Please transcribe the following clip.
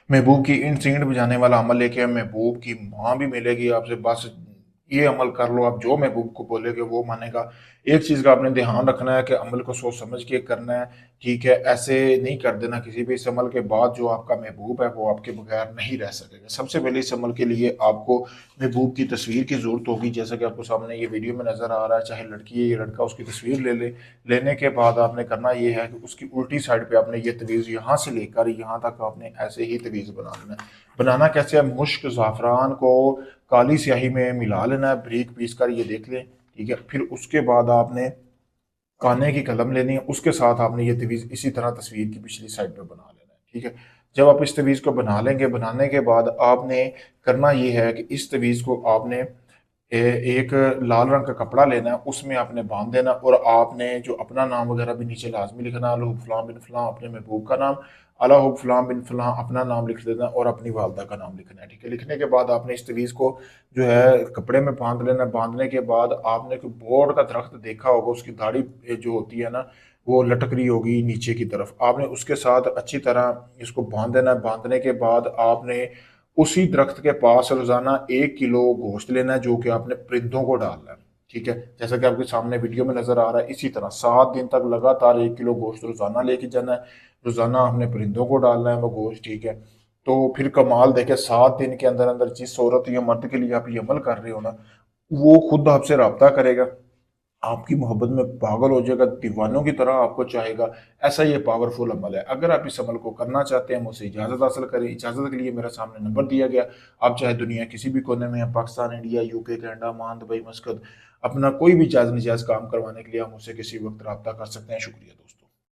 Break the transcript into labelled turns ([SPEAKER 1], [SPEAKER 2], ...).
[SPEAKER 1] महबूब की इंट बजाने वाला अमल लेके महबूब की माँ भी मिलेगी आपसे, बस ये अमल कर लो, आप जो महबूब को बोलेगे वो मानेगा। एक चीज़ का आपने ध्यान रखना है कि अमल को सोच समझ के करना है, ठीक है, ऐसे नहीं कर देना किसी भी। इस अमल के बाद जो आपका महबूब है वो आपके बगैर नहीं रह सकेगा। सबसे पहले इस अमल के लिए आपको महबूब की तस्वीर की ज़रूरत होगी, जैसा कि आपको सामने ये वीडियो में नज़र आ रहा है, चाहे लड़की है या लड़का, उसकी तस्वीर ले ले। लेने के बाद आपने करना ये है कि उसकी उल्टी साइड पे आपने ये तवीज़ यहाँ से लेकर यहाँ तक आपने ऐसे ही तवीज़ बना लेना है। बनाना कैसे है, मुश्क ज़ाफ़रान को काली स्याही में मिला लेना है, बारीक पीस कर, ये देख लें, ठीक है। फिर उसके बाद आपने काने की कलम लेनी है, उसके साथ आपने ये तवीज़ इसी तरह तस्वीर की पिछली साइड पे बना लेना है, ठीक है। जब आप इस तवीज़ को बना लेंगे, बनाने के बाद आपने करना ये है कि इस तवीज़ को आपने एक लाल रंग का कपड़ा लेना है, उसमें आपने बांध देना, और आपने जो अपना नाम वगैरह भी नीचे लाजमी लिखना, अला फलां बिन फलां अपने महबूब का नाम, अला फलां बिन फलां अपना नाम लिख देना, और अपनी वालदा का नाम लिखना है, ठीक है। लिखने के बाद आपने इस तवीज़ को जो है कपड़े में बांध लेना। बांधने के बाद आपने कोई बोर्ड का दरख्त देखा होगा, उसकी दाढ़ी जो होती है ना, वो लटक रही होगी नीचे की तरफ, आपने उसके साथ अच्छी तरह इसको बांध देना है। बांधने के बाद आपने उसी दरख्त के पास रोजाना 1 किलो गोश्त लेना है, जो कि आपने परिंदों को डालना है, ठीक है। जैसा कि आपके सामने वीडियो में नजर आ रहा है, इसी तरह 7 दिन तक लगातार 1 किलो गोश्त रोजाना लेके जाना है। रोजाना आपने परिंदों को डालना है वो गोश्त, ठीक है। तो फिर कमाल देखे, 7 दिन के अंदर अंदर जिस औरत या मर्द के लिए आप ये अमल कर रहे हो ना, वो खुद आपसे रब्ता करेगा, आपकी मोहब्बत में पागल हो जाएगा, दीवानों की तरह आपको चाहेगा। ऐसा ये पावरफुल अमल है। अगर आप इस अमल को करना चाहते हैं, मुझसे इजाज़त हासिल करें। इजाज़त के लिए मेरा सामने नंबर दिया गया, आप चाहे दुनिया किसी भी कोने में हैं, Pakistan, India, UK, Canada, Oman, Dubai, मस्कत, अपना कोई भी जायज़ नजायज़ काम करवाने के लिए आप मुझसे किसी वक्त रब्ता कर सकते हैं। शुक्रिया दोस्तों।